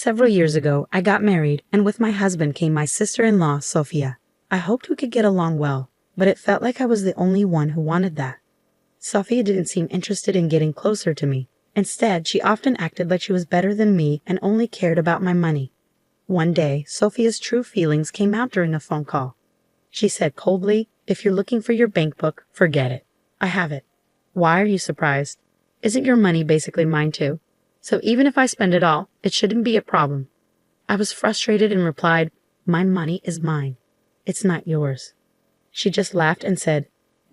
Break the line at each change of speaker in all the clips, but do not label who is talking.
Several years ago, I got married, and with my husband came my sister-in-law, Sophia. I hoped we could get along well, but it felt like I was the only one who wanted that. Sophia didn't seem interested in getting closer to me. Instead, she often acted like she was better than me and only cared about my money. One day, Sophia's true feelings came out during a phone call. She said coldly, "If you're looking for your bank book, forget it. I have it." "Why are you surprised? Isn't your money basically mine too? So even if I spend it all, it shouldn't be a problem." I was frustrated and replied, "My money is mine. It's not yours." She just laughed and said,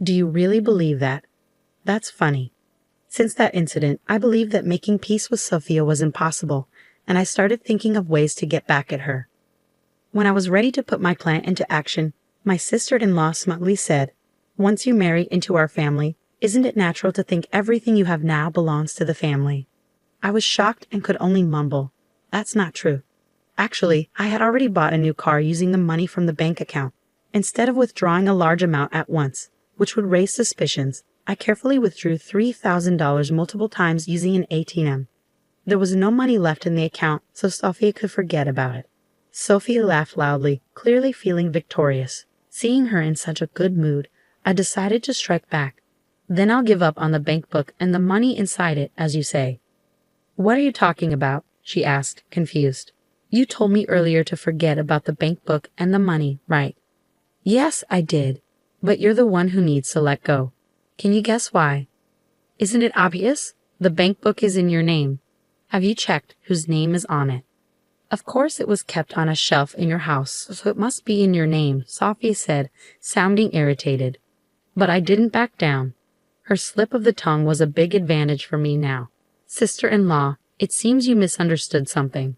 "Do you really believe that? That's funny." Since that incident, I believed that making peace with Sophia was impossible, and I started thinking of ways to get back at her. When I was ready to put my plan into action, my sister-in-law smugly said, "Once you marry into our family, isn't it natural to think everything you have now belongs to the family?" I was shocked and could only mumble, "That's not true." Actually, I had already bought a new car using the money from the bank account. Instead of withdrawing a large amount at once, which would raise suspicions, I carefully withdrew $3,000 multiple times using an ATM. There was no money left in the account, so Sophia could forget about it. Sophia laughed loudly, clearly feeling victorious. Seeing her in such a good mood, I decided to strike back. "Then I'll give up on the bank book and the money inside it, as you say." "What are you talking about?" she asked, confused. "You told me earlier to forget about the bank book and the money, right?" "Yes, I did. But you're the one who needs to let go. Can you guess why?" "Isn't it obvious? The bank book is in your name. Have you checked whose name is on it?" "Of course it was kept on a shelf in your house, so it must be in your name," Sophia said, sounding irritated. But I didn't back down. Her slip of the tongue was a big advantage for me now. "Sister-in-law, it seems you misunderstood something."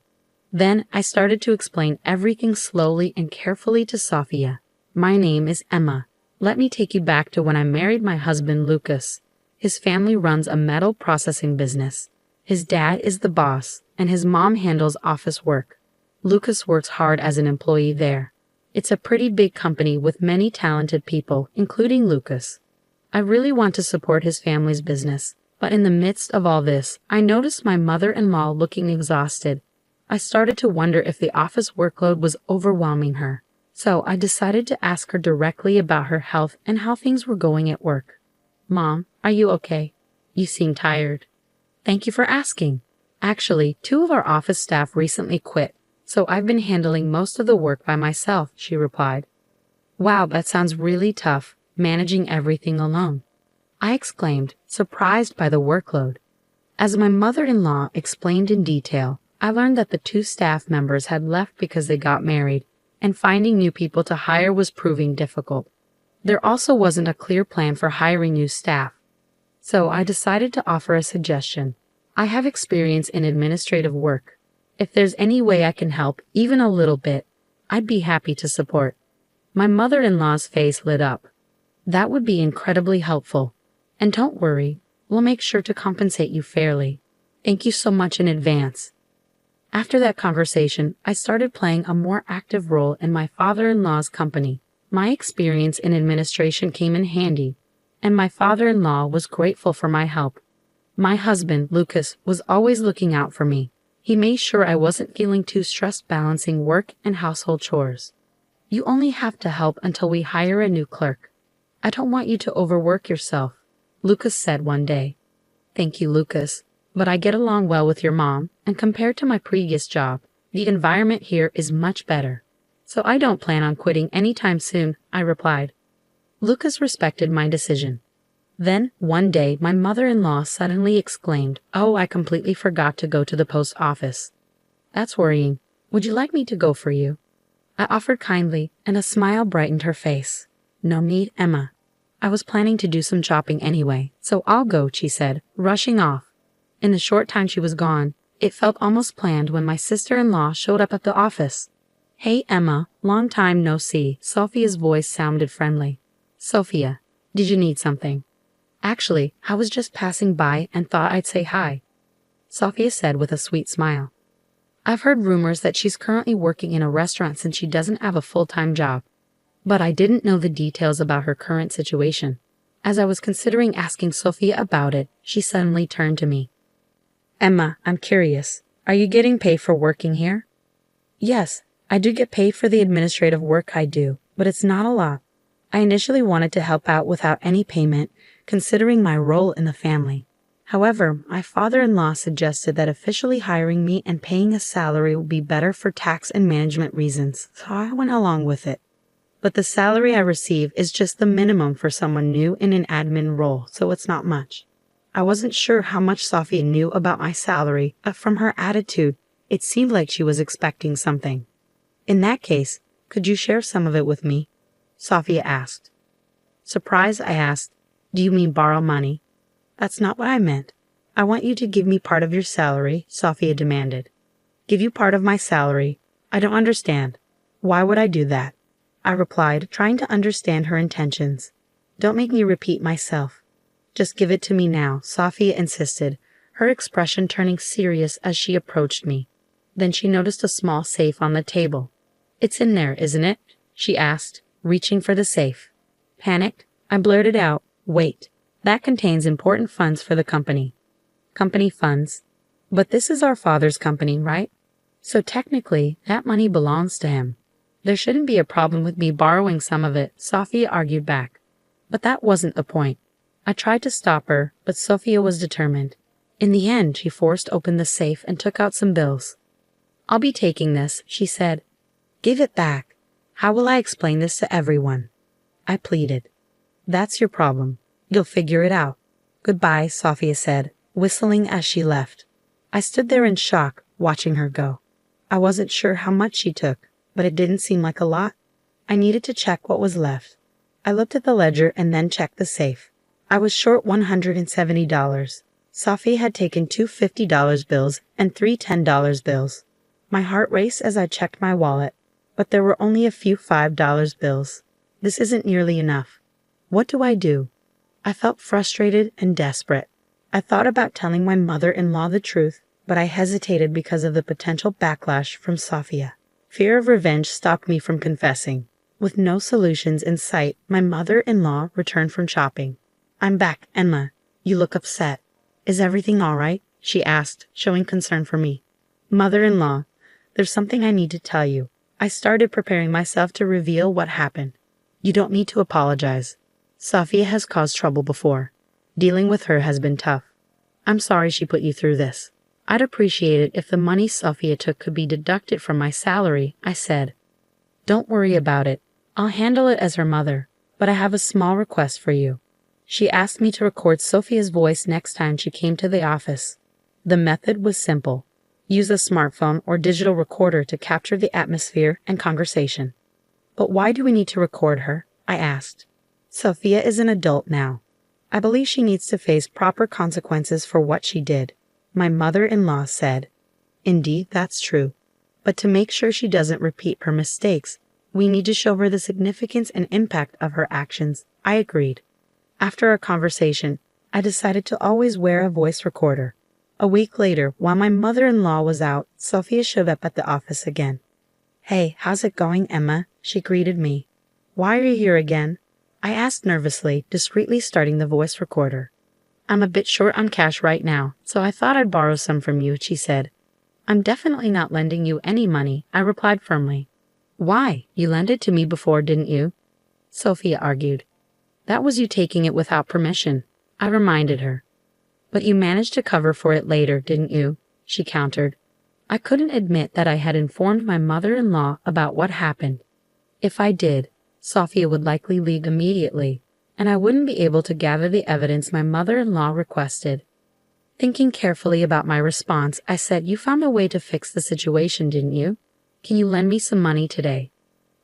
Then I started to explain everything slowly and carefully to Sophia. "My name is Emma. Let me take you back to when I married my husband, Lucas. His family runs a metal processing business. His dad is the boss, and his mom handles office work. Lucas works hard as an employee there. It's a pretty big company with many talented people, including Lucas. I really want to support his family's business, but in the midst of all this, I noticed my mother-in-law looking exhausted. I started to wonder if the office workload was overwhelming her. So I decided to ask her directly about her health and how things were going at work. "Mom, are you okay? You seem tired." "Thank you for asking. Actually, 2 of our office staff recently quit, so I've been handling most of the work by myself," she replied. "Wow, that sounds really tough, managing everything alone," I exclaimed, surprised by the workload. As my mother-in-law explained in detail, I learned that the 2 staff members had left because they got married, and finding new people to hire was proving difficult. There also wasn't a clear plan for hiring new staff. So I decided to offer a suggestion. I have experience in administrative work. If there's any way I can help, even a little bit, I'd be happy to support. My mother-in-law's face lit up. "That would be incredibly helpful. And don't worry, we'll make sure to compensate you fairly. Thank you so much in advance." After that conversation, I started playing a more active role in my father-in-law's company. My experience in administration came in handy, and my father-in-law was grateful for my help. My husband, Lucas, was always looking out for me. He made sure I wasn't feeling too stressed balancing work and household chores. "You only have to help until we hire a new clerk. I don't want you to overwork yourself," Lucas said one day. "Thank you, Lucas. But I get along well with your mom, and compared to my previous job, the environment here is much better. So I don't plan on quitting anytime soon," I replied. Lucas respected my decision. Then, one day, my mother-in-law suddenly exclaimed, "Oh, I completely forgot to go to the post office." "That's worrying. Would you like me to go for you?" I offered kindly, and a smile brightened her face. "No need, Emma. I was planning to do some shopping anyway, so I'll go," she said, rushing off. In the short time she was gone, it felt almost planned when my sister-in-law showed up at the office. "Hey, Emma, long time no see." Sophia's voice sounded friendly. "Sophia, did you need something?" "Actually, I was just passing by and thought I'd say hi," Sophia said with a sweet smile. "I've heard rumors that she's currently working in a restaurant since she doesn't have a full-time job. But I didn't know the details about her current situation. As I was considering asking Sophia about it, she suddenly turned to me. "Emma, I'm curious. Are you getting paid for working here? Yes, I do get paid for the administrative work I do, but it's not a lot. I initially wanted to help out without any payment, considering my role in the family. However, my father-in-law suggested that officially hiring me and paying a salary would be better for tax and management reasons, so I went along with it. But the salary I receive is just the minimum for someone new in an admin role, so it's not much. I wasn't sure how much Sophia knew about my salary, but from her attitude, it seemed like she was expecting something. In that case, could you share some of it with me? Sophia asked. Surprised, I asked, do you mean borrow money? That's not what I meant. I want you to give me part of your salary, Sophia demanded. Give you part of my salary? I don't understand. Why would I do that? I replied, trying to understand her intentions. Don't make me repeat myself. Just give it to me now, Sophia insisted, her expression turning serious as she approached me. Then she noticed a small safe on the table. It's in there, isn't it? She asked, reaching for the safe. Panicked, I blurted out, wait, that contains important funds for the company. Company funds? But this is our father's company, right? So technically, that money belongs to him. There shouldn't be a problem with me borrowing some of it, Sophia argued back. But that wasn't the point. I tried to stop her, but Sophia was determined. In the end, she forced open the safe and took out some bills. I'll be taking this, she said. Give it back. How will I explain this to everyone? I pleaded. That's your problem. You'll figure it out. Goodbye, Sophia said, whistling as she left. I stood there in shock, watching her go. I wasn't sure how much she took, but it didn't seem like a lot. I needed to check what was left. I looked at the ledger and then checked the safe. I was short $170. Sophia had taken two $50 bills and three $10 bills. My heart raced as I checked my wallet, but there were only a few $5 bills. This isn't nearly enough. What do I do? I felt frustrated and desperate. I thought about telling my mother-in-law the truth, but I hesitated because of the potential backlash from Sophia. Fear of revenge stopped me from confessing. With no solutions in sight, my mother-in-law returned from shopping. I'm back, Emma. You look upset. Is everything all right? She asked, showing concern for me. Mother-in-law, there's something I need to tell you. I started preparing myself to reveal what happened. You don't need to apologize. Sophia has caused trouble before. Dealing with her has been tough. I'm sorry she put you through this. I'd appreciate it if the money Sophia took could be deducted from my salary, I said. Don't worry about it. I'll handle it as her mother, but I have a small request for you. She asked me to record Sophia's voice next time she came to the office. The method was simple. Use a smartphone or digital recorder to capture the atmosphere and conversation. But why do we need to record her? I asked. Sophia is an adult now. I believe she needs to face proper consequences for what she did, my mother-in-law said. Indeed, that's true. But to make sure she doesn't repeat her mistakes, we need to show her the significance and impact of her actions. I agreed. After our conversation, I decided to always wear a voice recorder. A week later, while my mother-in-law was out, Sophia showed up at the office again. Hey, how's it going, Emma? She greeted me. Why are you here again? I asked nervously, discreetly starting the voice recorder. I'm a bit short on cash right now, so I thought I'd borrow some from you, she said. I'm definitely not lending you any money, I replied firmly. Why? You lent it to me before, didn't you? Sophia argued. That was you taking it without permission, I reminded her. But you managed to cover for it later, didn't you? She countered. I couldn't admit that I had informed my mother-in-law about what happened. If I did, Sophia would likely leave immediately, and I wouldn't be able to gather the evidence my mother-in-law requested. Thinking carefully about my response, I said, You found a way to fix the situation, didn't you? Can you lend me some money today?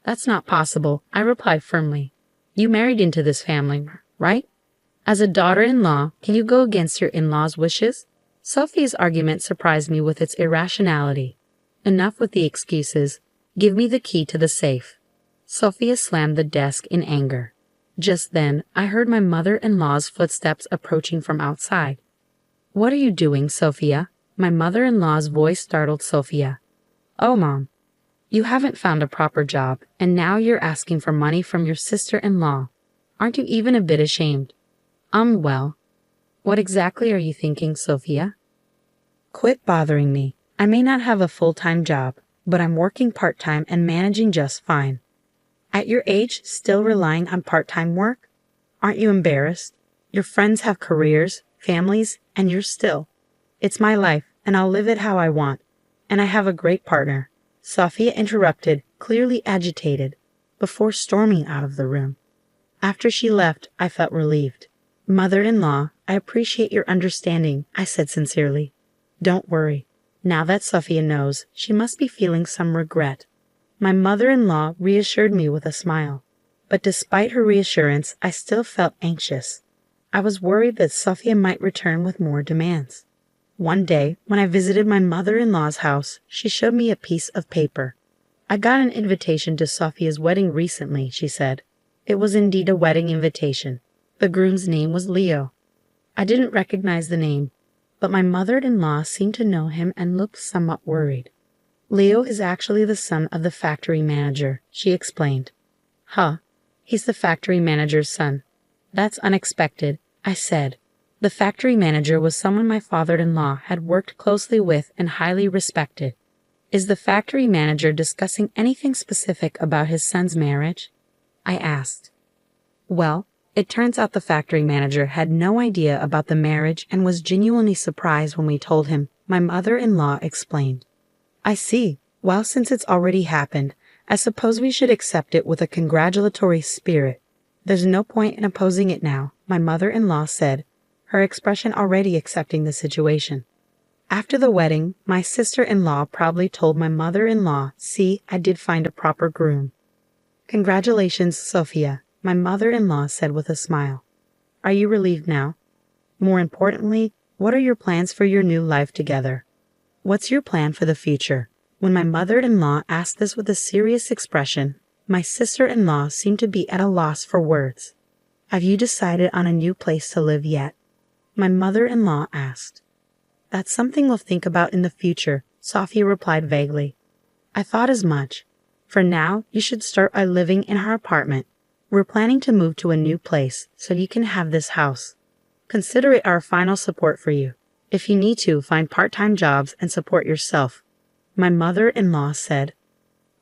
That's not possible, I replied firmly. You married into this family, right? As a daughter-in-law, can you go against your in-laws' wishes? Sophia's argument surprised me with its irrationality. Enough with the excuses. Give me the key to the safe. Sophia slammed the desk in anger. Just then, I heard my mother-in-law's footsteps approaching from outside. What are you doing, Sophia? My mother-in-law's voice startled Sophia. Oh, Mom. You haven't found a proper job, and now you're asking for money from your sister-in-law. Aren't you even a bit ashamed? Well. What exactly are you thinking, Sophia? Quit bothering me. I may not have a full-time job, but I'm working part-time and managing just fine. At your age, still relying on part-time work? Aren't you embarrassed? Your friends have careers, families, and you're still. It's my life, and I'll live it how I want. And I have a great partner. Sophia interrupted, clearly agitated, before storming out of the room. After she left, I felt relieved. Mother-in-law, I appreciate your understanding, I said sincerely. Don't worry. Now that Sophia knows, she must be feeling some regret. My mother-in-law reassured me with a smile. But despite her reassurance, I still felt anxious. I was worried that Sophia might return with more demands. One day, when I visited my mother-in-law's house, she showed me a piece of paper. I got an invitation to Sophia's wedding recently, she said. It was indeed a wedding invitation. The groom's name was Leo. I didn't recognize the name, but my mother-in-law seemed to know him and looked somewhat worried. Leo is actually the son of the factory manager, she explained. Huh, he's the factory manager's son. That's unexpected, I said. The factory manager was someone my father-in-law had worked closely with and highly respected. Is the factory manager discussing anything specific about his son's marriage? I asked. Well, it turns out the factory manager had no idea about the marriage and was genuinely surprised when we told him, my mother-in-law explained. I see. Well, since it's already happened, I suppose we should accept it with a congratulatory spirit. There's no point in opposing it now, my mother-in-law said, her expression already accepting the situation. After the wedding, my sister-in-law proudly told my mother-in-law, see, I did find a proper groom. Congratulations, Sophia, my mother-in-law said with a smile. Are you relieved now? More importantly, what are your plans for your new life together? What's your plan for the future? When my mother-in-law asked this with a serious expression, my sister-in-law seemed to be at a loss for words. Have you decided on a new place to live yet? My mother-in-law asked. That's something we'll think about in the future, Sophia replied vaguely. I thought as much. For now, you should start by living in our apartment. We're planning to move to a new place, so you can have this house. Consider it our final support for you. If you need to, find part-time jobs and support yourself. My mother-in-law said.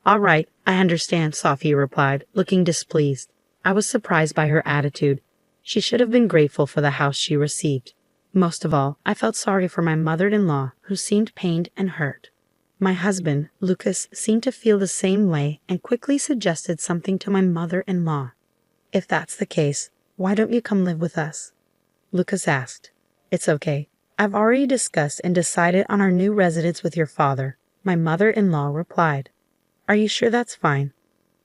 All right, I understand, Sophia replied, looking displeased. I was surprised by her attitude. She should have been grateful for the house she received. Most of all, I felt sorry for my mother-in-law, who seemed pained and hurt. My husband, Lucas, seemed to feel the same way and quickly suggested something to my mother-in-law. If that's the case, why don't you come live with us? Lucas asked. It's okay. I've already discussed and decided on our new residence with your father, my mother-in-law replied. Are you sure that's fine?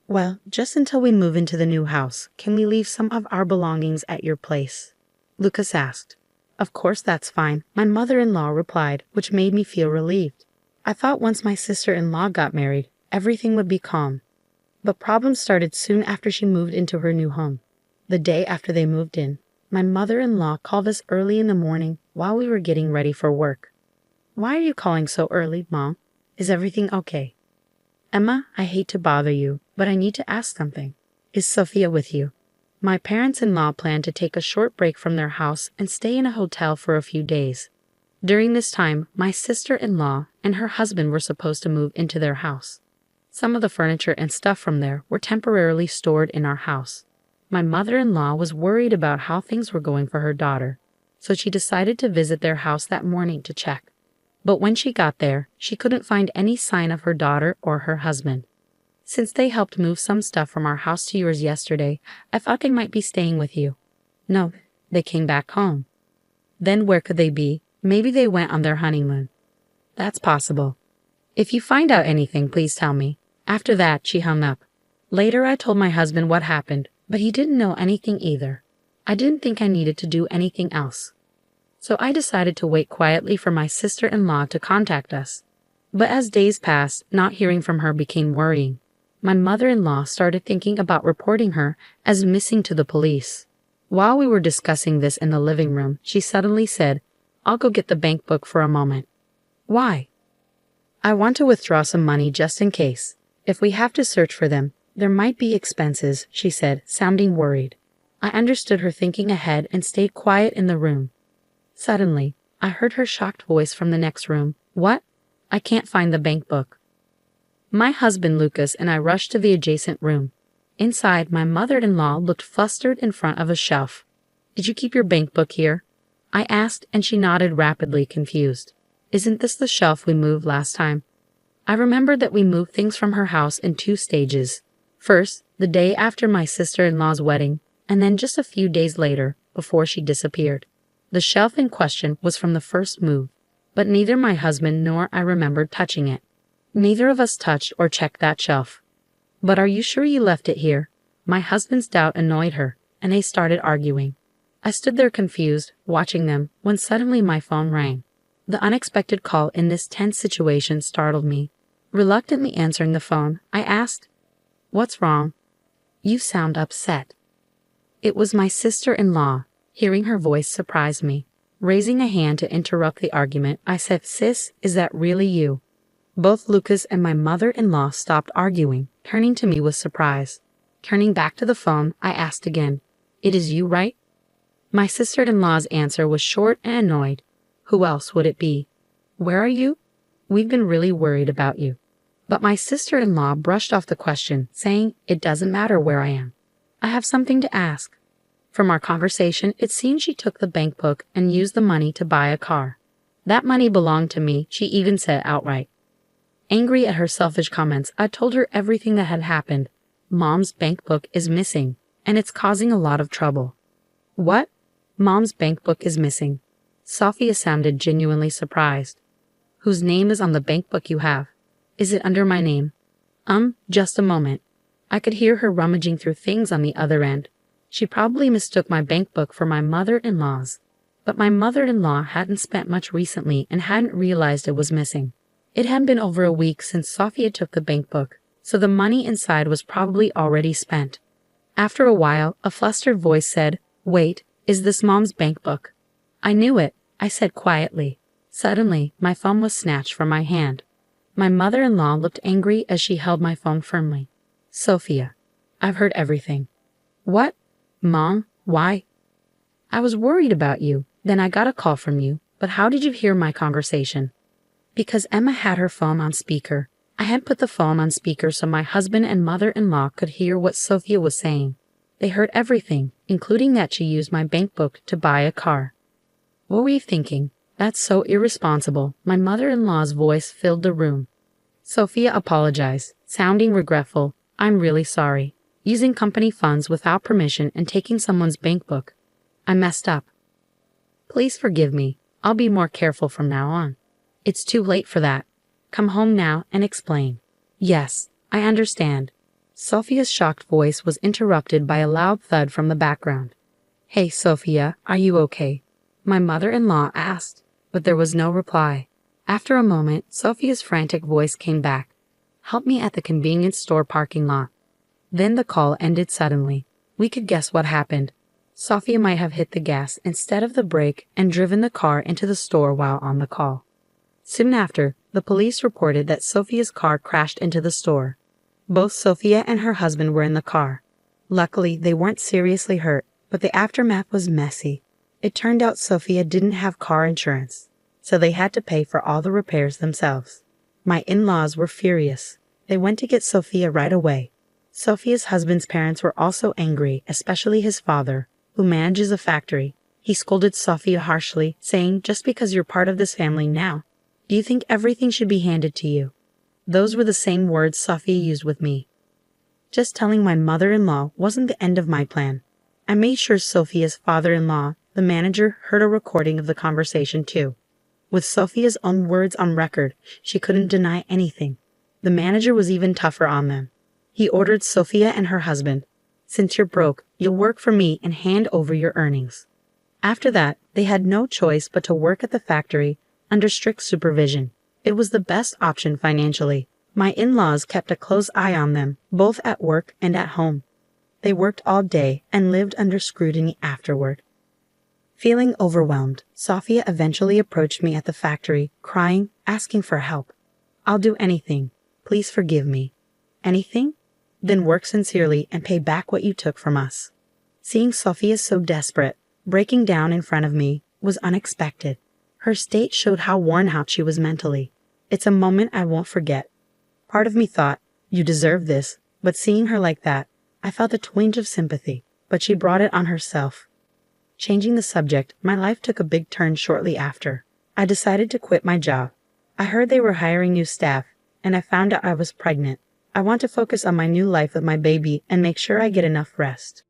Well, just until we move into the new house, can we leave some of our belongings at your place? Lucas asked. Of course that's fine, my mother-in-law replied, which made me feel relieved. I thought once my sister-in-law got married, everything would be calm. But problems started soon after she moved into her new home. The day after they moved in, my mother-in-law called us early in the morning while we were getting ready for work. Why are you calling so early, Mom? Is everything okay? Emma, I hate to bother you, but I need to ask something. Is Sophia with you? My parents-in-law plan to take a short break from their house and stay in a hotel for a few days. During this time, my sister-in-law and her husband were supposed to move into their house. Some of the furniture and stuff from there were temporarily stored in our house. My mother-in-law was worried about how things were going for her daughter, so she decided to visit their house that morning to check. But when she got there, she couldn't find any sign of her daughter or her husband. Since they helped move some stuff from our house to yours yesterday, I thought they might be staying with you. No, they came back home. Then where could they be? Maybe they went on their honeymoon. That's possible. If you find out anything, please tell me. After that, she hung up. Later, I told my husband what happened, but he didn't know anything either. I didn't think I needed to do anything else. So I decided to wait quietly for my sister-in-law to contact us. But as days passed, not hearing from her became worrying. My mother-in-law started thinking about reporting her as missing to the police. While we were discussing this in the living room, she suddenly said, I'll go get the bank book for a moment. Why? I want to withdraw some money just in case. If we have to search for them, there might be expenses, she said, sounding worried. I understood her thinking ahead and stayed quiet in the room. Suddenly, I heard her shocked voice from the next room. What? I can't find the bank book. My husband Lucas and I rushed to the adjacent room. Inside, my mother-in-law looked flustered in front of a shelf. Did you keep your bank book here? I asked, and she nodded rapidly, confused. Isn't this the shelf we moved last time? I remembered that we moved things from her house in 2 stages. First, the day after my sister-in-law's wedding, and then just a few days later, before she disappeared. The shelf in question was from the first move, but neither my husband nor I remembered touching it. Neither of us touched or checked that shelf. But are you sure you left it here? My husband's doubt annoyed her, and they started arguing. I stood there confused, watching them, when suddenly my phone rang. The unexpected call in this tense situation startled me. Reluctantly answering the phone, I asked, "What's wrong? You sound upset." It was my sister-in-law. Hearing her voice surprised me. Raising a hand to interrupt the argument, I said, "Sis, is that really you?" Both Lucas and my mother-in-law stopped arguing, turning to me with surprise. Turning back to the phone, I asked again, "It is you, right?" My sister-in-law's answer was short and annoyed. Who else would it be? "Where are you? We've been really worried about you." But my sister-in-law brushed off the question, saying, "It doesn't matter where I am. I have something to ask." From our conversation, it seemed she took the bank book and used the money to buy a car. That money belonged to me, she even said outright. Angry at her selfish comments, I told her everything that had happened. Mom's bank book is missing, and it's causing a lot of trouble. What? Mom's bank book is missing. Sophia sounded genuinely surprised. Whose name is on the bank book you have? Is it under my name? Just a moment. I could hear her rummaging through things on the other end. She probably mistook my bank book for my mother-in-law's. But my mother-in-law hadn't spent much recently and hadn't realized it was missing. It had been over a week since Sophia took the bank book, so the money inside was probably already spent. After a while, a flustered voice said, "Wait, is this Mom's bank book?" I knew it, I said quietly. Suddenly, my phone was snatched from my hand. My mother-in-law looked angry as she held my phone firmly. "Sophia, I've heard everything." "What? Mom, why?" "I was worried about you. Then I got a call from you. But how did you hear my conversation?" "Because Emma had her phone on speaker. I had put the phone on speaker so my husband and mother-in-law could hear what Sophia was saying. They heard everything, including that she used my bank book to buy a car." "What were you thinking? That's so irresponsible." My mother-in-law's voice filled the room. Sophia apologized, sounding regretful. "I'm really sorry. Using company funds without permission and taking someone's bank book. I messed up. Please forgive me. I'll be more careful from now on." "It's too late for that. Come home now and explain." "Yes, I understand." Sophia's shocked voice was interrupted by a loud thud from the background. "Hey, Sophia, are you okay?" my mother-in-law asked, but there was no reply. After a moment, Sophia's frantic voice came back. "Help me at the convenience store parking lot." Then the call ended suddenly. We could guess what happened. Sophia might have hit the gas instead of the brake and driven the car into the store while on the call. Soon after, the police reported that Sophia's car crashed into the store. Both Sophia and her husband were in the car. Luckily, they weren't seriously hurt, but the aftermath was messy. It turned out Sophia didn't have car insurance, so they had to pay for all the repairs themselves. My in-laws were furious. They went to get Sophia right away. Sophia's husband's parents were also angry, especially his father, who manages a factory. He scolded Sophia harshly, saying, "Just because you're part of this family now, do you think everything should be handed to you?" Those were the same words Sophia used with me. Just telling my mother-in-law wasn't the end of my plan. I made sure Sophia's father-in-law, the manager, heard a recording of the conversation too. With Sophia's own words on record, she couldn't deny anything. The manager was even tougher on them. He ordered Sophia and her husband, "Since you're broke, you'll work for me and hand over your earnings." After that, they had no choice but to work at the factory under strict supervision. It was the best option financially. My in-laws kept a close eye on them, both at work and at home. They worked all day and lived under scrutiny afterward. Feeling overwhelmed, Sophia eventually approached me at the factory, crying, asking for help. "I'll do anything. Please forgive me." "Anything? Then work sincerely and pay back what you took from us." Seeing Sophia so desperate, breaking down in front of me, was unexpected. Her state showed how worn out she was mentally. It's a moment I won't forget. Part of me thought, you deserve this, but seeing her like that, I felt a twinge of sympathy, but she brought it on herself. Changing the subject, my life took a big turn shortly after. I decided to quit my job. I heard they were hiring new staff, and I found out I was pregnant. I want to focus on my new life with my baby and make sure I get enough rest.